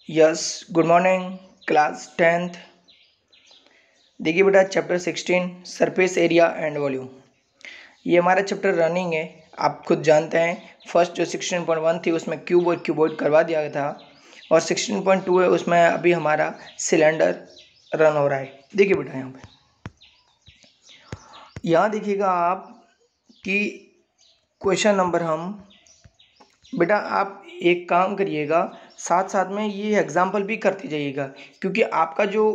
Yes, good morning class 10th। देखिए बेटा, chapter 16 surface area and volume, ये हमारा चैप्टर रनिंग है। आप खुद जानते हैं फर्स्ट जो 16.1 थी उसमें क्यूब और क्यूबॉइड करवा दिया गया था, और 16.2 है उसमें अभी हमारा सिलेंडर रन हो रहा है। देखिए बेटा, यहाँ देखिएगा आप कि क्वेश्चन नंबर बेटा आप एक काम करिएगा, साथ साथ में ये एग्जाम्पल भी करते जाइएगा, क्योंकि आपका जो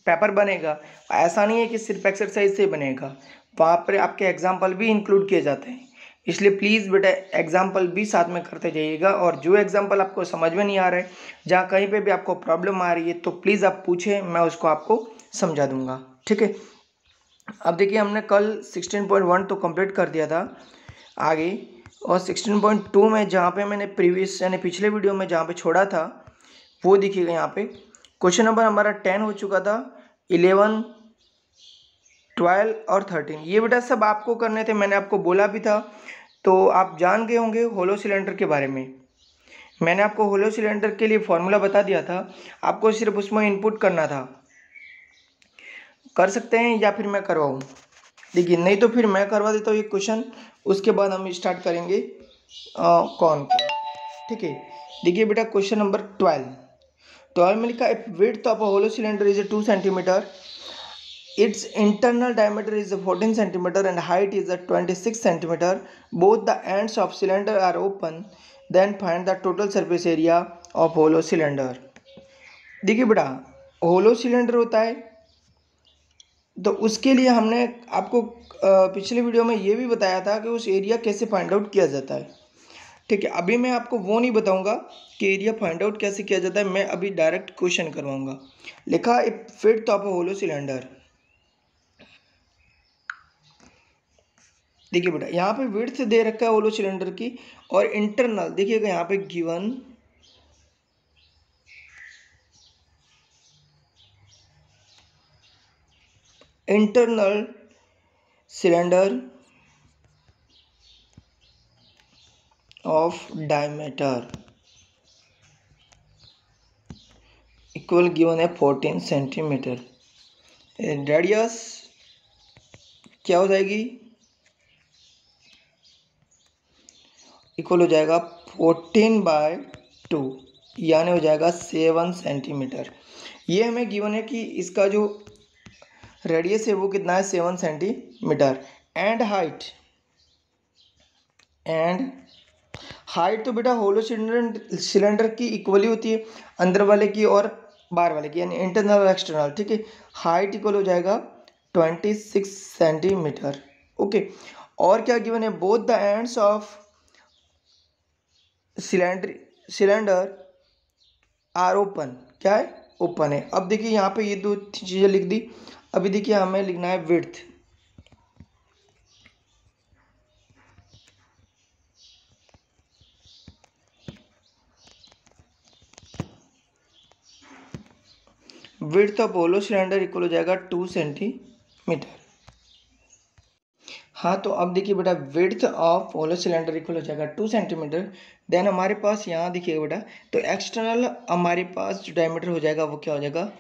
पेपर बनेगा ऐसा नहीं है कि सिर्फ एक्सरसाइज से बनेगा, वहाँ पर आपके एग्जाम्पल भी इंक्लूड किए जाते हैं। इसलिए प्लीज़ बेटा एग्जाम्पल भी साथ में करते जाइएगा, और जो एग्जाम्पल आपको समझ में नहीं आ रहा है, जहाँ कहीं पे भी आपको प्रॉब्लम आ रही है, तो प्लीज़ आप पूछें, मैं उसको आपको समझा दूंगा। ठीक है। अब देखिए, हमने कल 16.1 तो कंप्लीट कर दिया था आगे, और 16.2 में जहाँ पे मैंने प्रीवियस यानी पिछले वीडियो में जहाँ पे छोड़ा था वो देखिएगा। यहाँ पे क्वेश्चन नंबर हमारा 10 हो चुका था, 11, 12 और 13 ये बेटा सब आपको करने थे, मैंने आपको बोला भी था। तो आप जान गए होंगे होलो सिलेंडर के बारे में। मैंने आपको होलो सिलेंडर के लिए फॉर्मूला बता दिया था, आपको सिर्फ उसमें इनपुट करना था। कर सकते हैं या फिर मैं करवाऊँ? देखिए, नहीं तो फिर मैं करवा देता हूँ ये क्वेश्चन, उसके बाद हम स्टार्ट करेंगे कौन को। ठीक है। देखिए बेटा, क्वेश्चन नंबर 12 में लिखा है width of a hollow cylinder is 2 centimetre, its internal diameter is 14 centimeter and height is 26 centimeter, both the ends of cylinder are open, then find the total surface area of hollow cylinder। देखिए बेटा, hollow cylinder होता है तो उसके लिए हमने आपको पिछले वीडियो में ये भी बताया था कि उस एरिया कैसे फाइंड आउट किया जाता है। ठीक है, अभी मैं आपको वो नहीं बताऊंगा कि एरिया फाइंड आउट कैसे किया जाता है, मैं अभी डायरेक्ट क्वेश्चन करवाऊंगा। लिखा है विड्थ ऑफ होलो सिलेंडर। देखिए बेटा, यहाँ पे विड्थ दे रखा है होलो सिलेंडर की, और इंटरनल देखिएगा यहाँ पे given internal cylinder of diameter equal given है 14 सेंटीमीटर। रेडियस क्या हो जाएगी? इक्वल हो जाएगा 14/2, यानी हो जाएगा 7 सेंटीमीटर। ये हमें गिवन है कि इसका जो रेडियस है वो कितना है, 7 सेंटीमीटर। एंड हाइट तो बेटा होलो सिलेंडर की इक्वली होती है, अंदर वाले की और बाहर वाले की, यानी इंटरनल और एक्सटर्नल। ठीक है। हाइट इक्वल हो जाएगा 26 सेंटीमीटर। ओके। और क्या गिवन है, both the ends of cylinder are open. क्या है? ओपन है। अब देखिए यहाँ पे ये दो चीज़ें लिख दी। अभी देखिए हमें लिखना है width. Width of hollow cylinder equal हो जाएगा 2 सेंटीमीटर। हाँ, तो अब देखिए बेटा, width of hollow cylinder equal हो जाएगा 2 सेंटीमीटर। देन हमारे पास यहाँ देखिएगा बेटा, तो एक्सटर्नल हमारे पास जो डायमीटर हो जाएगा वो क्या हो जाएगा,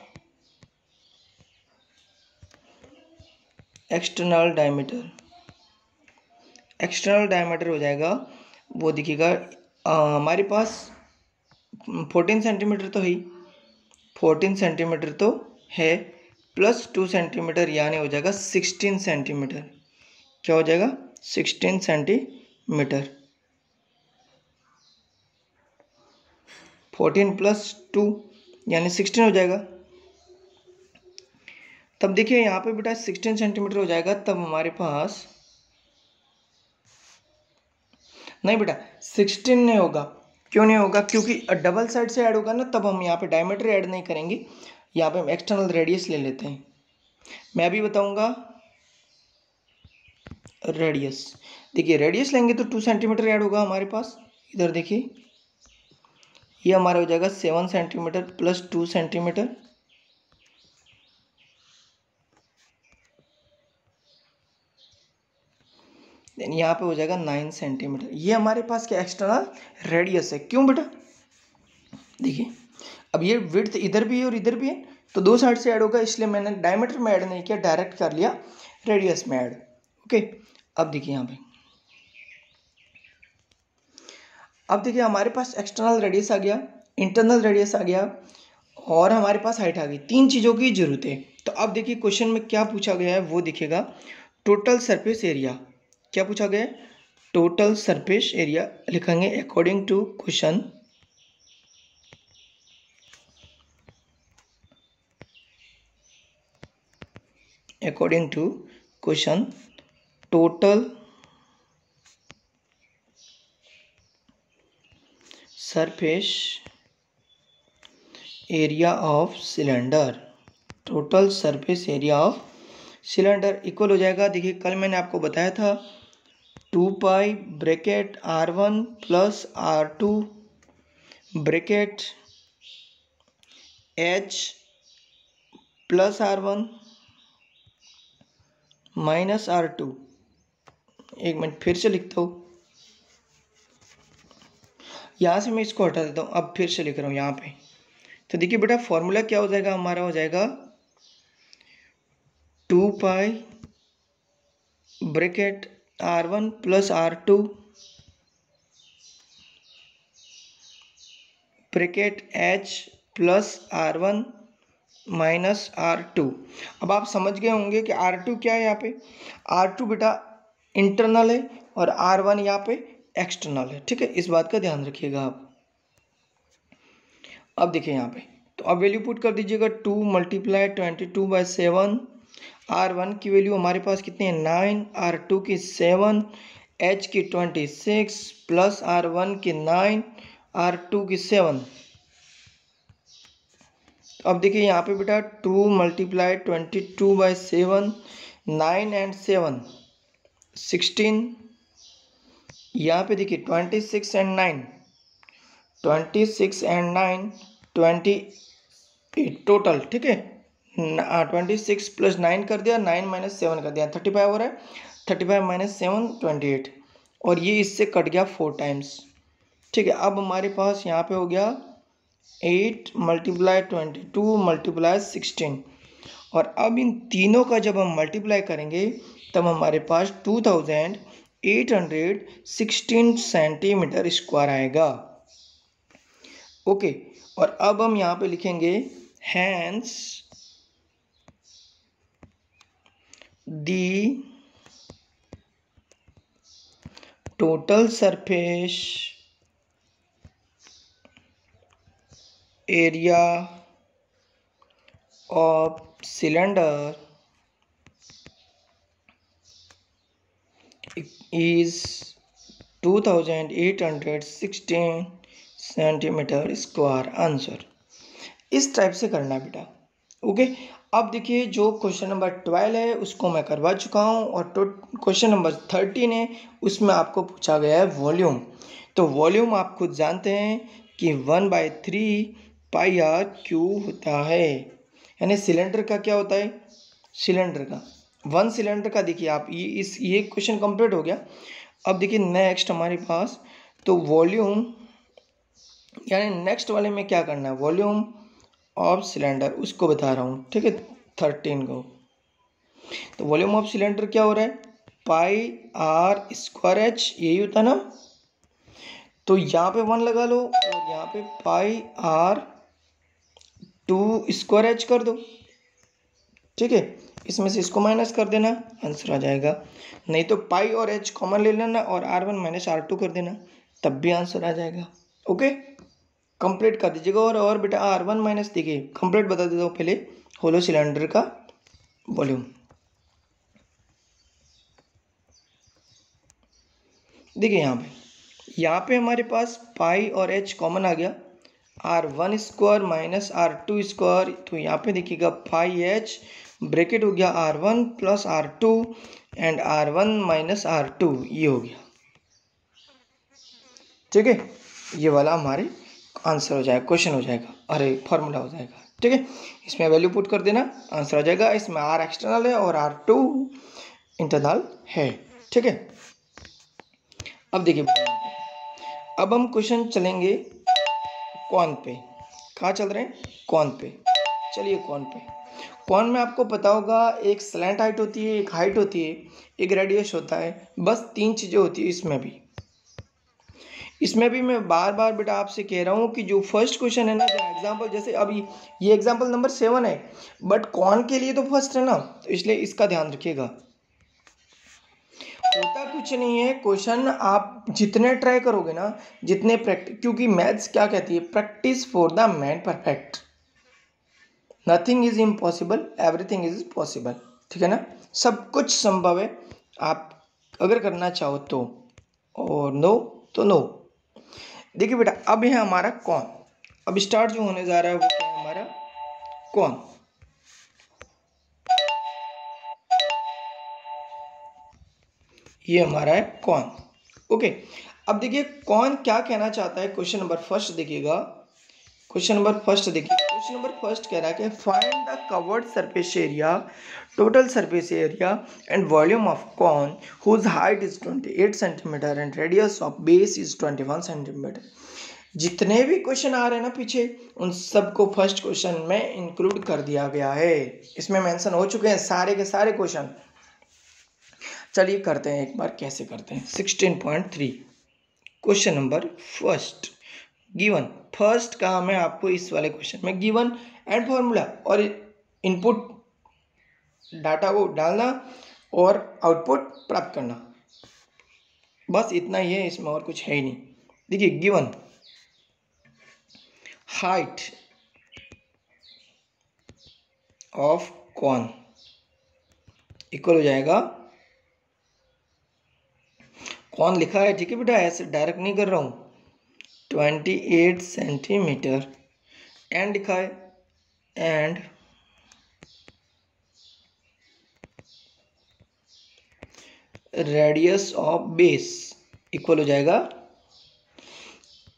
एक्सटर्नल डायमीटर हो जाएगा वो देखिएगा हमारे पास 14 सेंटीमीटर तो है, 14 सेंटीमीटर तो है, प्लस 2 सेंटीमीटर यानी हो जाएगा 16 सेंटीमीटर। क्या हो जाएगा? 16 सेंटीमीटर। 14 प्लस 2 यानी 16 हो जाएगा। तब देखिए यहाँ पे बेटा 16 सेंटीमीटर हो जाएगा, तब हमारे पास नहीं बेटा 16 नहीं होगा। क्यों नहीं होगा? क्योंकि डबल साइड से ऐड होगा ना, तब हम यहाँ पे डायमीटर ऐड नहीं करेंगे, यहाँ पे हम एक्सटर्नल रेडियस ले लेते हैं। मैं अभी बताऊंगा रेडियस। देखिए रेडियस लेंगे तो 2 सेंटीमीटर ऐड होगा हमारे पास। इधर देखिए, ये हमारा हो जाएगा 7 सेंटीमीटर प्लस 2 सेंटीमीटर। देन यहाँ पे हो जाएगा 9 सेंटीमीटर। ये हमारे पास क्या एक्सटर्नल रेडियस है। क्यों बेटा? देखिए अब ये विड्थ इधर भी है और इधर भी है, तो दो साइड से ऐड होगा, इसलिए मैंने डायमीटर में ऐड नहीं किया, डायरेक्ट कर लिया रेडियस में ऐड। ओके, अब देखिए यहाँ पे, अब देखिए हमारे पास एक्सटर्नल रेडियस आ गया, इंटरनल रेडियस आ गया, और हमारे पास हाइट आ गई। तीन चीज़ों की जरूरत है। तो अब देखिए क्वेश्चन में क्या पूछा गया है वो दिखेगा, टोटल सरफेस एरिया। क्या पूछा गया है? टोटल सरफेस एरिया लिखेंगे according to question. According to question, total surface area of cylinder, total surface area of cylinder equal हो जाएगा। देखिए कल मैंने आपको बताया था 2 pi bracket R1 plus R2 bracket H plus R1 minus R2। एक मिनट फिर से लिखता हूँ, यहाँ से मैं इसको हटा देता हूँ, अब फिर से लिख रहा हूँ यहाँ पे। तो देखिए बेटा फॉर्मूला क्या हो जाएगा हमारा, हो जाएगा 2 pi bracket R1 plus R2 bracket H plus R1 minus R2। अब आप समझ गए होंगे कि R2 क्या है यहाँ पे। R2 बेटा इंटरनल है और R1 यहाँ पे एक्सटर्नल है, ठीक है, इस बात का ध्यान रखिएगा आप। अब देखिए यहाँ पे, तो अब वैल्यू पुट कर दीजिएगा 2 मल्टीप्लाई 22/7। R1 की वैल्यू हमारे पास कितनी है 9, R2 की 7, H की 26 प्लस R1 की 9, R2 की 7। अब देखिए यहाँ पे बेटा 2 मल्टीप्लाई 22/7, 9 एंड 7 16। यहाँ पे देखिए 26 एंड 9, 26 एंड 9 28 टोटल, ठीक है। 26 प्लस 9 कर दिया, 9 माइनस 7 कर दिया, 35 हो रहा है। 35 माइनस 7 28, और ये इससे कट गया 4 टाइम्स, ठीक है। अब हमारे पास यहाँ पे हो गया 8 मल्टीप्लाई 22 मल्टीप्लाई 16, और अब इन तीनों का जब हम मल्टीप्लाई करेंगे तब हमारे पास 2816 सेंटीमीटर स्क्वायर आएगा। ओके, और अब हम यहाँ पे लिखेंगे hence the total surface area of cylinder is 2816 centimetre square answer. इस टाइप से करना है बेटा। ओके, अब देखिए जो क्वेश्चन नंबर 12 है उसको मैं करवा चुका हूँ, और क्वेश्चन नंबर 13 है उसमें आपको पूछा गया है वॉल्यूम। तो वॉल्यूम आप खुद जानते हैं कि 1/3 पाई आर क्यूब होता है, यानी सिलेंडर का क्या होता है, सिलेंडर का वन सिलेंडर का। देखिए आप ये क्वेश्चन कंप्लीट हो गया। अब देखिए नेक्स्ट हमारे पास, तो वॉल्यूम यानी नेक्स्ट वाले में क्या करना है, वॉल्यूम ऑफ सिलेंडर उसको बता रहा हूँ, ठीक है, 13 को। तो वॉल्यूम ऑफ सिलेंडर क्या हो रहा है, पाई आर स्क्वायर एच, यही होता ना। तो यहाँ पे 1 लगा लो और यहाँ पे पाई आर 2 स्क्वायर एच कर दो, ठीक है। इसमें से इसको माइनस कर देना, आंसर आ जाएगा। नहीं तो पाई और एच कॉमन ले लेना और R1 माइनस R2 कर देना, तब भी आंसर आ जाएगा। ओके, कंप्लीट कर दीजिएगा। और बेटा R1 माइनस, देखिए कंप्लीट बता देता हूँ पहले, होलो सिलेंडर का वॉल्यूम। देखिए यहाँ पे हमारे पास पाई और एच कॉमन आ गया, R1 square minus R2 square. तो यहाँ पे देखिएगा पाई एच ब्रैकेट हो गया R1 plus R2 and R1 minus R2, ये हो गया, ठीक है। ये वाला हमारे आंसर हो जाएगा, क्वेश्चन हो जाएगा, अरे फॉर्मूला हो जाएगा, ठीक है। इसमें वैल्यू पुट कर देना, आंसर आ जाएगा। इसमें R एक्सटर्नल है और R2 इंटरनल है, ठीक है। अब देखिए, अब हम क्वेश्चन चलेंगे कौन पे, कहाँ चल रहे हैं? कॉन पे। चलिए कॉन पे। कॉन में आपको पता होगा एक स्लैंट हाइट होती है, एक हाइट होती है, एक रेडियस होता है, बस 3 चीज़ें होती है इसमें भी मैं बार बार बेटा आपसे कह रहा हूँ कि जो फर्स्ट क्वेश्चन है ना, जो एग्जाम्पल जैसे अभी ये एग्जाम्पल नंबर 7 है, बट कौन के लिए तो फर्स्ट है ना, तो इसलिए इसका ध्यान रखिएगा। होता कुछ नहीं है, क्वेश्चन आप जितने ट्राई करोगे ना, जितने प्रैक्टिस, क्योंकि मैथ्स क्या कहती है, practice for the man perfect, nothing is impossible, everything is possible. ठीक है ना, सब कुछ संभव है आप अगर करना चाहो तो, और नो तो नो। देखिए बेटा अब है हमारा कौन, अब स्टार्ट जो होने जा रहा है वो क्या है हमारा कौन। ये हमारा है कौन। ओके, अब देखिए कौन क्या कहना चाहता है, क्वेश्चन नंबर फर्स्ट देखिएगा, क्वेश्चन नंबर फर्स्ट देखिए, क्वेश्चन नंबर फर्स्ट कह रहा है कि find the curved surface area, total surface area and volume of cone whose height is 28 centimetre and radius of base is 21 centimetre. जितने भी question आ रहे हैं ना पीछे, उन सबको फर्स्ट क्वेश्चन में इंक्लूड कर दिया गया है, इसमें मेंशन हो चुके हैं सारे के सारे क्वेश्चन। चलिए करते हैं एक बार, कैसे करते हैं। 16.3 question number first, given. First काम है आपको इस वाले क्वेश्चन में गिवन एंड फॉर्मूला और इनपुट डाटा को डालना और आउटपुट प्राप्त करना, बस इतना ही है, इसमें और कुछ है ही नहीं। देखिए given height of cone equal हो जाएगा, कौन लिखा है, ठीक है बेटा, ऐसे डायरेक्ट नहीं कर रहा हूँ, 28 सेंटीमीटर एंड लिखा है, and radius of base equal हो जाएगा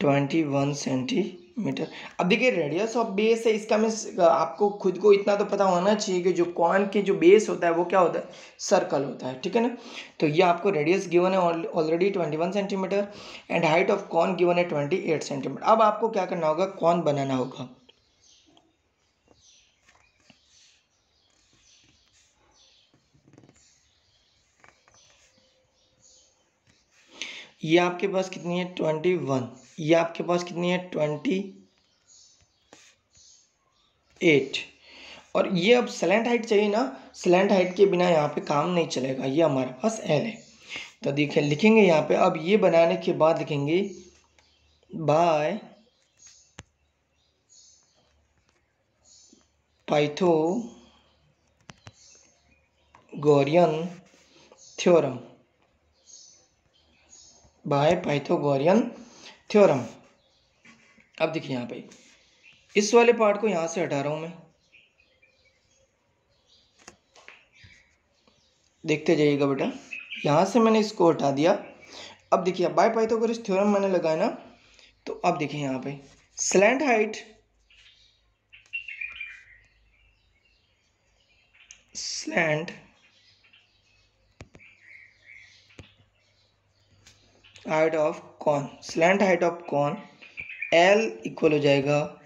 21 सेंटीमीटर। अब देखिए रेडियस ऑफ बेस है, इसका मैं आपको खुद को इतना तो पता होना चाहिए कि जो कॉन के जो बेस होता है वो क्या होता है, सर्कल होता है। ठीक है ना, तो ये आपको रेडियस गिवन है already 21 centimetre and height of cone given है 28 सेंटीमीटर। अब आपको क्या करना होगा, कॉन बनाना होगा। ये आपके पास कितनी है 21, ये आपके पास कितनी है 28, और ये अब स्लैंट हाइट चाहिए ना, स्लैंट हाइट के बिना यहाँ पे काम नहीं चलेगा, ये हमारे पास एल है। तो देखिए लिखेंगे यहाँ पे, अब ये बनाने के बाद लिखेंगे by Pythagorean theorem, by Pythagorean theorem. अब देखिए यहाँ पे इस वाले पार्ट को यहाँ से हटा रहा हूँ मैं, देखते जाइएगा बेटा, यहाँ से मैंने इसको हटा दिया। अब देखिए बाय पाइथागोरस थ्योरम मैंने लगाया ना, तो अब देखिए यहाँ पे slant height of cone, slant height of cone L equal हो जाएगा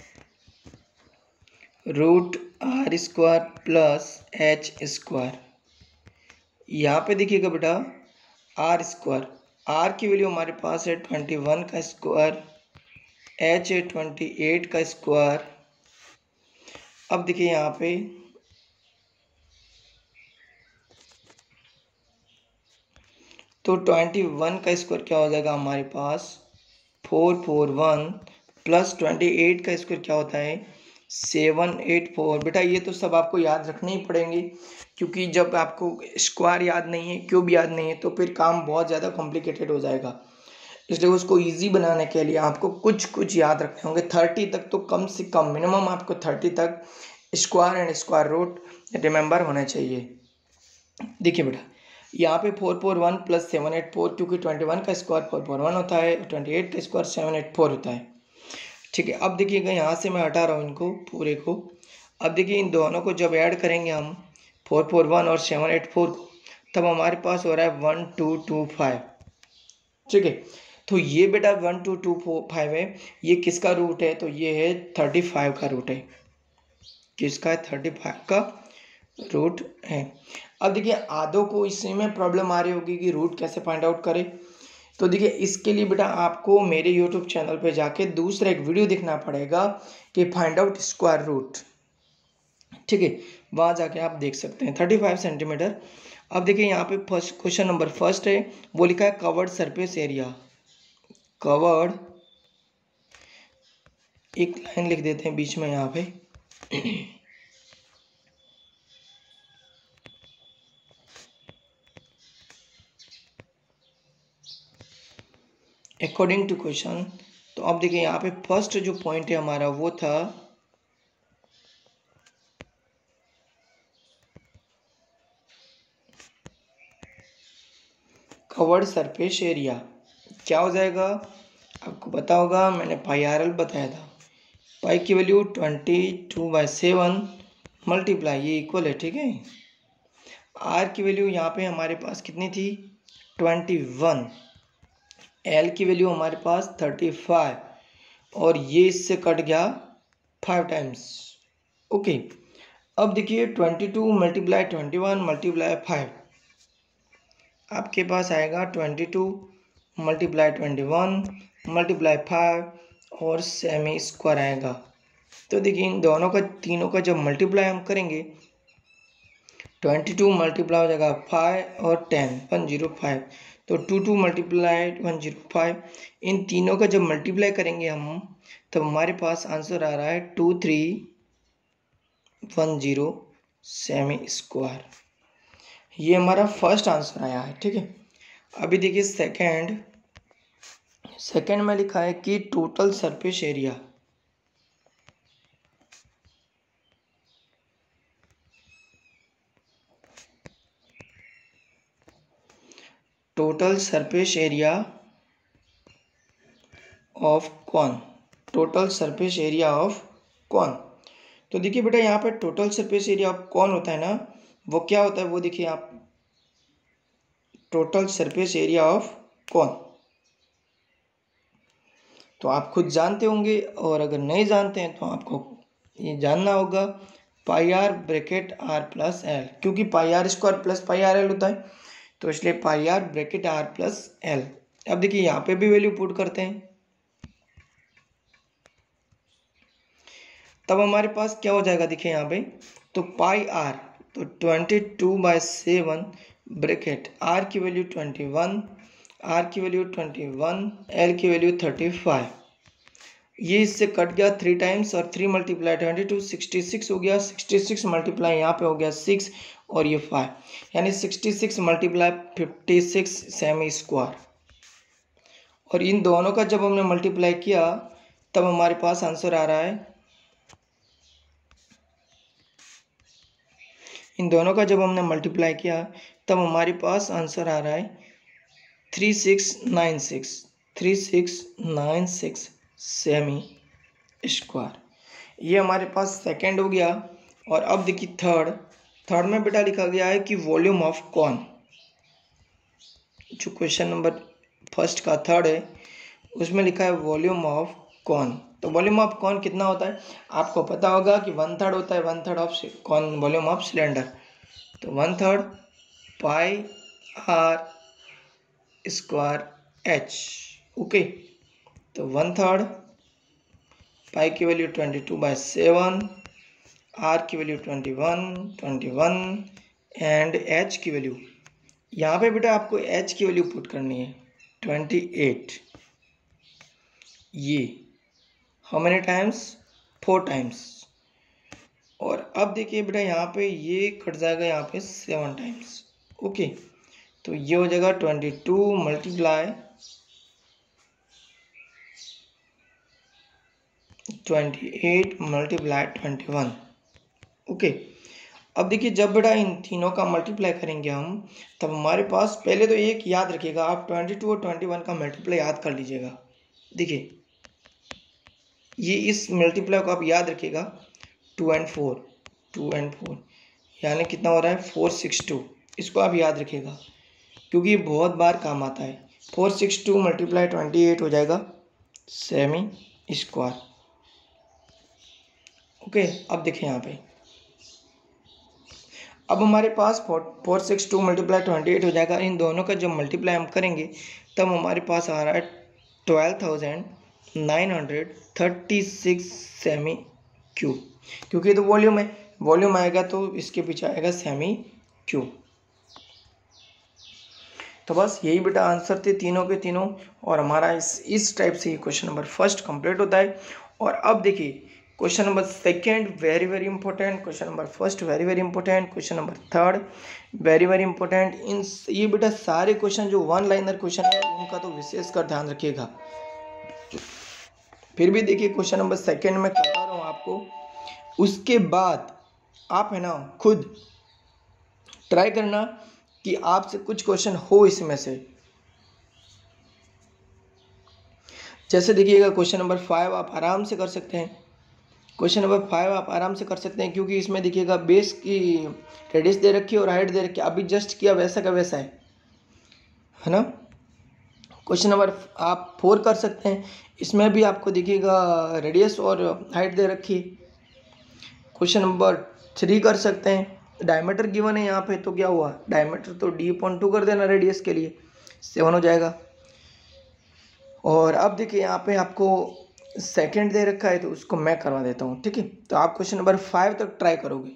√r² प्लस h²। यहाँ पे देखिएगा बेटा r², r की वैल्यू हमारे पास है 21 का स्क्वायर, h है 28 का स्क्वायर। अब देखिए यहाँ पे तो 21 का स्क्वायर क्या हो जाएगा हमारे पास 441 प्लस 28 का स्क्वायर क्या होता है 784। बेटा ये तो सब आपको याद रखने ही पड़ेंगे, क्योंकि जब आपको स्क्वायर याद नहीं है, क्यूब याद नहीं है, तो फिर काम बहुत ज़्यादा कॉम्प्लिकेटेड हो जाएगा। इसलिए उसको इजी बनाने के लिए आपको कुछ कुछ याद रखने होंगे। 30 तक तो कम से कम मिनिमम आपको 30 तक square and square root remember होना चाहिए। देखिए बेटा यहाँ पे 441 प्लस 784, क्योंकि 21 का स्क्वायर 441 होता है, 28 का स्क्वायर 784 होता है। ठीक है, अब देखिएगा यहाँ से मैं हटा रहा हूँ इनको पूरे को। अब देखिए इन दोनों को जब ऐड करेंगे हम 441 और 784 को, तब हमारे पास हो रहा है 1225। ठीक है, तो ये बेटा 1225 है, ये किसका रूट है? तो ये है 35 का रूट है। किसका है? 35 का रूट है। अब देखिए आधों को इसी में प्रॉब्लम आ रही होगी कि रूट कैसे फाइंड आउट करें। तो देखिए इसके लिए बेटा आपको मेरे यूट्यूब चैनल पे जाके दूसरा एक वीडियो देखना पड़ेगा कि फाइंड आउट स्क्वायर रूट, ठीक है, वहाँ जाके आप देख सकते हैं 35 सेंटीमीटर। अब देखिए यहाँ पे फर्स्ट क्वेश्चन नंबर फर्स्ट है, वो लिखा है कवर्ड सरफेस एरिया। कवर्ड, एक लाइन लिख देते हैं बीच में यहाँ पे अकॉर्डिंग टू क्वेश्चन। तो अब देखिए यहाँ पे फर्स्ट जो पॉइंट है हमारा वो था कवर्ड सरफेस एरिया। क्या हो जाएगा? आपको पता होगा, मैंने पाई आर एल बताया था। पाई की वैल्यू 22/7 मल्टीप्लाई, ये इक्वल है, ठीक है। आर की वैल्यू यहाँ पे हमारे पास कितनी थी? 21। एल की वैल्यू हमारे पास 35 और ये इससे कट गया 5 टाइम्स। ओके, अब देखिए 22 मल्टीप्लाई 21 मल्टीप्लाई 5, आपके पास आएगा 22 मल्टीप्लाई 21 मल्टीप्लाई 5 और सेमी स्क्वायर आएगा। तो देखिए इन दोनों का, तीनों का जब मल्टीप्लाई हम करेंगे, 22 मल्टीप्लाई हो जाएगा 5 और 10 105, तो 22 मल्टीप्लाई 105, इन तीनों का जब मल्टीप्लाई करेंगे हम, तब हमारे पास आंसर आ रहा है 2310 सेमी स्क्वायर। ये हमारा फर्स्ट आंसर आया है, ठीक है। अभी देखिए सेकंड में लिखा है कि total surface area. Total surface area of cone, total surface area of cone. तो देखिए बेटा यहाँ पे total surface area of cone होता है ना, वो क्या होता है वो देखिए आप, total surface area of cone तो आप खुद जानते होंगे, और अगर नहीं जानते हैं तो आपको ये जानना होगा, pi R bracket R plus L, क्योंकि pi R square plus pi R L होता है, तो इसलिए pi R bracket R plus L. अब देखिए यहाँ पे भी वैल्यू पुट करते हैं, तब हमारे पास क्या हो जाएगा, देखिए यहाँ पे, तो पाई आर, तो 22/7 ब्रैकेट आर की वैल्यू 21, आर की वैल्यू 21, एल की वैल्यू 35, ये इससे कट गया 3 टाइम्स और 3 मल्टीप्लाई 22 66 हो गया, 66 मल्टीप्लाई यहाँ पे हो गया 6 और ये 5, यानी 66 मल्टीप्लाई 56 सेमी स्क्वायर। और इन दोनों का जब हमने मल्टीप्लाई किया तब हमारे पास आंसर आ रहा है, इन दोनों का जब हमने मल्टीप्लाई किया तब हमारे पास आंसर आ रहा है 3696 सेमी स्क्वायर। ये हमारे पास सेकंड हो गया। और अब देखिए थर्ड में बेटा लिखा गया है कि वॉल्यूम ऑफ कॉन, जो क्वेश्चन नंबर फर्स्ट का थर्ड है उसमें लिखा है वॉल्यूम ऑफ कॉन। तो वॉल्यूम ऑफ कॉन कितना होता है? आपको पता होगा कि 1/3 होता है, 1/3 of cone volume of cylinder, तो 1/3 pi R square H. Okay, तो 1/3 पाई की वैल्यू 22/7, आर की वैल्यू 21 एंड एच की वैल्यू, यहाँ पे बेटा आपको एच की वैल्यू पुट करनी है 28। ये हाउ मेनी टाइम्स? 4 टाइम्स। और अब देखिए बेटा यहाँ पे ये कट जाएगा यहाँ पे 7 टाइम्स। ओके, तो ये हो जाएगा 22 मल्टीप्लाई 28 मल्टीप्लाई 21। ओके, अब देखिए जब बेटा इन तीनों का मल्टीप्लाई करेंगे हम, तब हमारे पास, पहले तो एक याद रखिएगा आप, 22 और 21 का मल्टीप्लाई याद कर लीजिएगा। देखिए ये इस मल्टीप्लाई को आप याद रखिएगा, 2 and 4 यानी कितना हो रहा है 462, इसको आप याद रखिएगा क्योंकि ये बहुत बार काम आता है। 462 मल्टीप्लाई 28 हो जाएगा सेमी स्क्वायर। ओके, अब देखिए यहाँ पे, अब हमारे पास 462 मल्टीप्लाई 28 हो जाएगा। इन दोनों का जब मल्टीप्लाई हम करेंगे तब हमारे पास आ रहा है 12,936 सेमी क्यूब, क्योंकि तो वॉल्यूम है, वॉल्यूम आएगा तो इसके पीछे आएगा सेमी क्यूब। तो बस यही बेटा आंसर थे तीनों के तीनों, और हमारा इस टाइप से ये क्वेश्चन नंबर फर्स्ट कंप्लीट होता है। और अब देखिए question number second very very important, question number first very very important, question number third very very important. इन ये बेटा सारे क्वेश्चन जो वन लाइनर क्वेश्चन है उनका तो विशेष कर ध्यान रखिएगा। फिर भी देखिए क्वेश्चन नंबर सेकेंड में करवा रहा हूँ आपको, उसके बाद आप है ना खुद ट्राई करना कि आपसे कुछ क्वेश्चन हो इसमें से। जैसे देखिएगा क्वेश्चन नंबर 5 आप आराम से कर सकते हैं, क्वेश्चन नंबर 5 आप आराम से कर सकते हैं, क्योंकि इसमें देखिएगा बेस की रेडियस दे रखी है और हाइट दे रखी है, अभी जस्ट किया वैसा का वैसा है ना। क्वेश्चन नंबर आप 4 कर सकते हैं, इसमें भी आपको देखिएगा रेडियस और हाइट दे रखी है। क्वेश्चन नंबर 3 कर सकते हैं, डायमीटर गिवन है यहाँ पे, तो क्या हुआ डायमीटर तो d/2 कर देना रेडियस के लिए, 7 हो जाएगा। और अब देखिए यहाँ पे आपको सेकंड दे रखा है तो उसको मैं करवा देता हूँ, ठीक है। तो आप क्वेश्चन नंबर 5 तक ट्राई करोगे,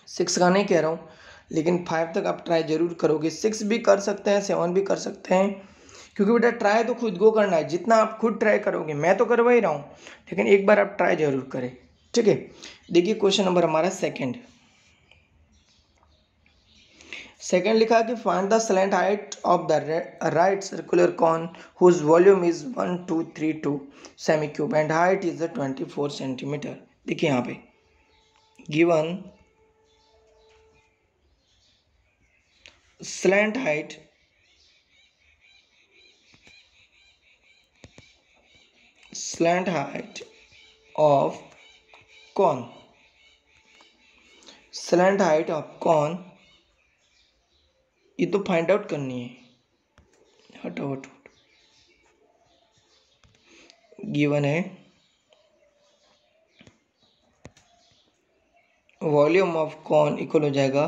6 का नहीं कह रहा हूँ, लेकिन 5 तक आप ट्राई जरूर करोगे। 6 भी कर सकते हैं, 7 भी कर सकते हैं, क्योंकि बेटा ट्राई तो खुद को करना है, जितना आप खुद ट्राई करोगे, मैं तो करवा ही रहा हूँ, लेकिन एक बार आप ट्राई जरूर करें, ठीक है। देखिए क्वेश्चन नंबर हमारा सेकंड लिखा है कि find the slant height of the right circular cone whose volume is 1232 cm cube and height is 24 centimetre. देखिए यहाँ पे given slant height of cone, slant height of cone, ये तो फाइंड आउट करनी है, हटो गिवन है वॉल्यूम ऑफ कॉन इक्वल हो जाएगा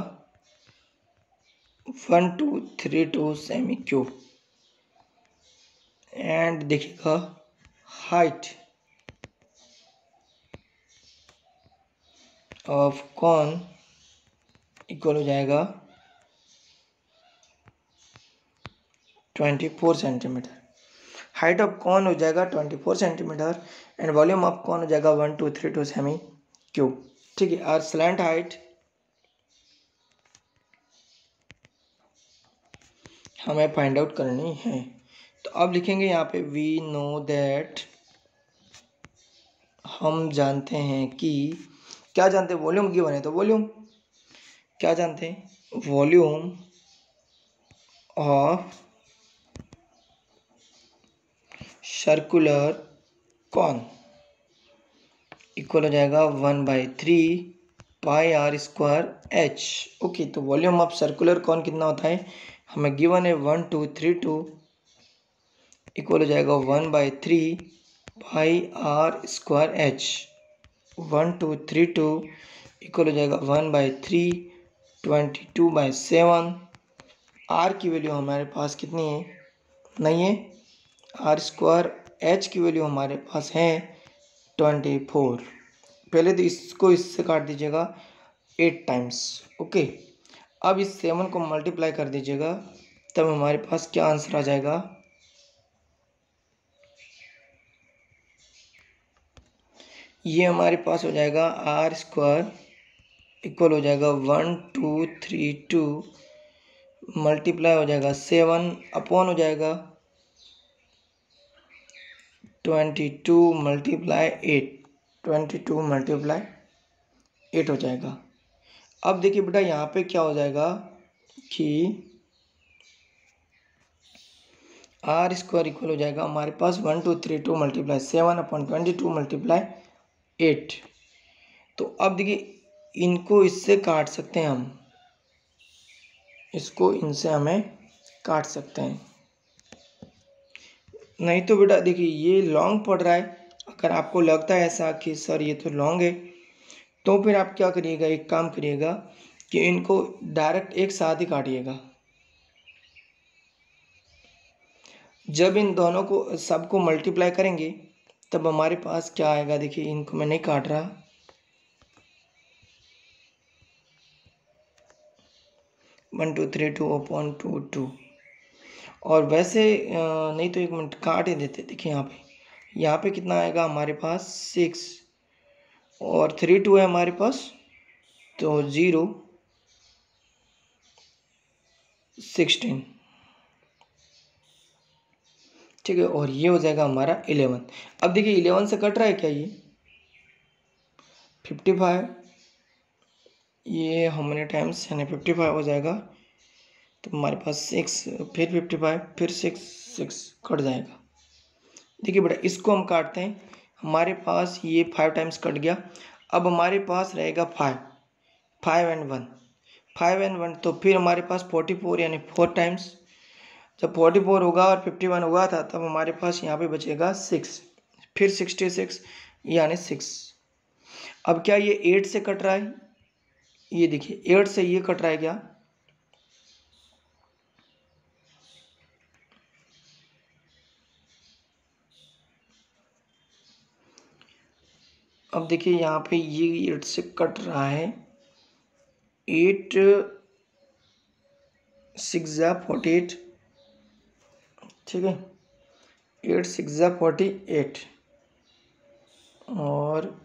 1232 सेमी क्यूब, एंड देखिएगा हाइट ऑफ कॉन इक्वल हो जाएगा 24 सेंटीमीटर। हाइट ऑफ कॉन हो जाएगा 24 centimetre and volume of cone हो जाएगा 1232 सेमी क्यूब, ठीक है। और स्लैंट हाइट हमें फाइंड आउट करनी है, तो अब लिखेंगे यहाँ पे वी नो दैट, हम जानते हैं कि, क्या जानते हैं, वॉल्यूम गिवन है तो वॉल्यूम, क्या जानते हैं, volume of circular cone equal हो जाएगा 1/3 pi R square H. Okay, तो वॉल्यूम ऑफ सर्कुलर कॉन कितना होता है, हमें गिवन है 1232 इक्वल हो जाएगा 1/3 pi R square H. 1232 equal हो जाएगा 1/3 22/7। आर की वैल्यू हमारे पास कितनी है, नहीं है, आर स्क्वायर एच की वैल्यू हमारे पास है 24। पहले तो इसको इससे काट दीजिएगा 8 टाइम्स, ओके। अब इस 7 को मल्टीप्लाई कर दीजिएगा, तब हमारे पास क्या आंसर आ जाएगा, ये हमारे पास हो जाएगा आर स्क्वायर इक्वल हो जाएगा 1232 मल्टीप्लाई हो जाएगा 7 अपॉन हो जाएगा 22 मल्टीप्लाई 8 हो जाएगा। अब देखिए बेटा यहाँ पे क्या हो जाएगा कि आर स्क्वायर इक्वल हो जाएगा हमारे पास 1232 मल्टीप्लाई 7 अपॉन 22 मल्टीप्लाई 8। तो अब देखिए इनको इससे काट सकते हैं हम, इसको इनसे हमें काट सकते हैं, नहीं तो बेटा देखिए ये लॉन्ग पड़ रहा है, अगर आपको लगता है ऐसा कि सर ये तो लॉन्ग है, तो फिर आप क्या करिएगा, एक काम करिएगा कि इनको डायरेक्ट एक साथ ही काटिएगा। जब इन दोनों को सबको मल्टीप्लाई करेंगे तब हमारे पास क्या आएगा, देखिए इनको मैं नहीं काट रहा, 1 2 3 2 अपॉन 2 2। और वैसे नहीं तो एक मिनट काट ही देते, देखिए यहाँ पे कितना आएगा हमारे पास 6 और 3 2 है हमारे पास, तो 0 16, ठीक है। और ये हो जाएगा हमारा 11। अब देखिए 11 से कट रहा है क्या, ये 55, ये हाउ मेनी टाइम्स यानी 55 हो जाएगा, तो हमारे पास 6 फिर 55 फिर 6 6 कट जाएगा। देखिए बेटा इसको हम काटते हैं, हमारे पास ये 5 टाइम्स कट गया। अब हमारे पास रहेगा 5 5 एंड 1 5 एंड 1, तो फिर हमारे पास 44 यानी 4 टाइम्स। जब 44 होगा और 51 हुआ था तब हमारे पास यहाँ पे बचेगा 6, फिर 66 यानी 6। अब क्या ये 8 से कट रहा है, ये देखिए 8 से ये कट रहा है क्या, अब देखिए यहाँ पे ये 8 से कट रहा है, 8 6 जा 48, ठीक है, 8 6 जा 48 और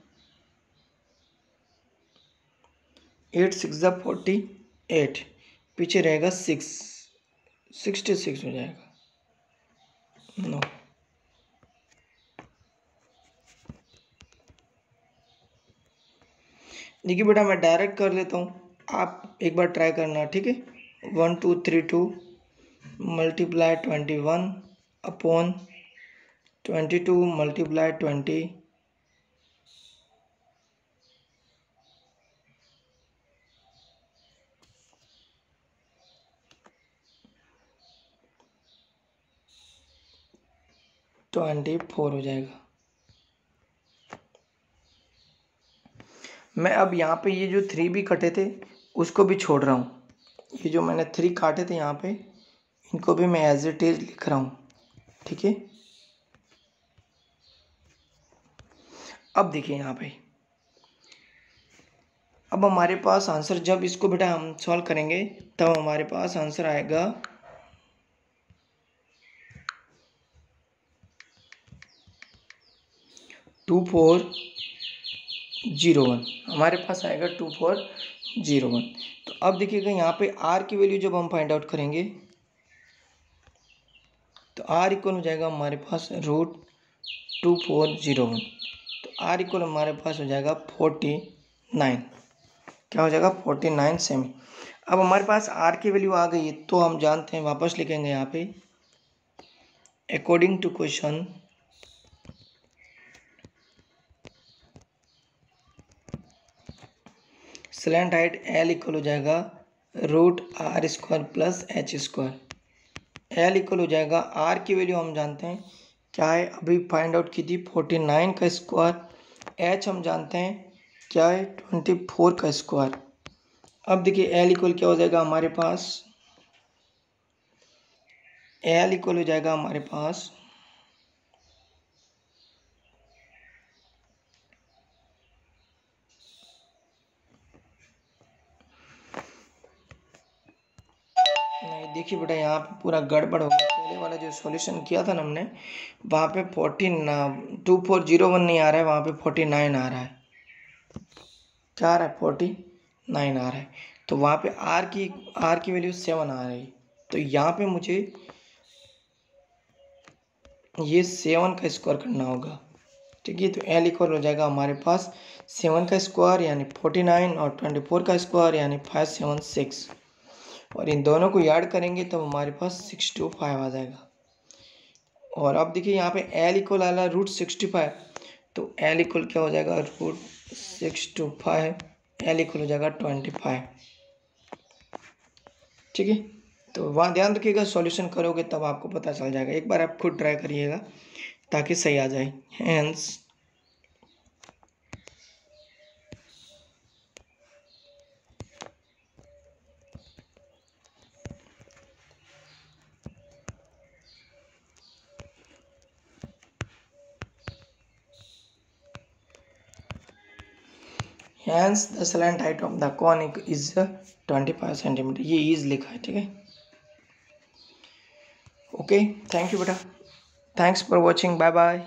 8 6 जा 48, पीछे रहेगा 6 66 हो जाएगा, नो। देखिए बेटा मैं डायरेक्ट कर लेता हूँ, आप एक बार ट्राई करना, ठीक है। 1 2 3 2 मल्टीप्लाई 21 अपॉन 22 मल्टीप्लाई 20 24 हो जाएगा। मैं अब यहाँ पे ये जो 3 भी कटे थे उसको भी छोड़ रहा हूँ, ये जो मैंने 3 काटे थे यहाँ पे इनको भी मैं एज इट इज लिख रहा हूँ, ठीक है। अब देखिए यहाँ पे, अब हमारे पास आंसर, जब इसको बेटा हम सॉल्व करेंगे तब हमारे पास आंसर आएगा 2401, हमारे पास आएगा 2401। तो अब देखिएगा यहाँ पे r की वैल्यू जब हम फाइंड आउट करेंगे तो r इक्वल हो जाएगा हमारे पास √2401, तो r इक्वल हमारे पास हो जाएगा 49, क्या हो जाएगा 49 सेमी। अब हमारे पास r की वैल्यू आ गई है तो हम जानते हैं, वापस लिखेंगे यहाँ पे, according to question slant height L equal हो जाएगा √r² plus h²। L equal हो जाएगा, R की वैल्यू हम जानते हैं क्या है, अभी फाइंड आउट की थी 49 का स्क्वायर, H हम जानते हैं क्या है 24 का स्क्वायर। अब देखिए L इक्वल क्या हो जाएगा हमारे पास, L इक्वल हो जाएगा हमारे पास नहीं, देखिए बेटा यहाँ पे पूरा गड़बड़ हो गया, पहले वाला जो सॉल्यूशन किया था ना हमने वहाँ पे 2401 नहीं आ रहा है, वहाँ पे 49 आ रहा है, क्या आ रहा है 49 आ रहा है, तो वहाँ पे R की वैल्यू 7 आ रही है, तो यहाँ पे मुझे ये 7 का स्क्वायर करना होगा, ठीक है। तो L इक्वल हो जाएगा हमारे पास 7 का स्क्वायर यानी 49 और 24 का स्क्वायर यानी 576, और इन दोनों को ऐड करेंगे तब हमारे पास 625 आ जाएगा। और अब देखिए यहाँ पे L इक्वल आ रहा है √65, तो L इक्वल क्या हो जाएगा √625, L इक्वल हो जाएगा 25, ठीक है। तो वहाँ ध्यान रखिएगा, सॉल्यूशन करोगे तब आपको पता चल जाएगा। एक बार आप खुद ट्राई करिएगा ताकि सही आ जाए। Hence Hence the slant height of the cone is 25 centimetre. ये इज लिखा है, ठीक है। ओके, थैंक यू बेटा, thanks for watching, bye bye.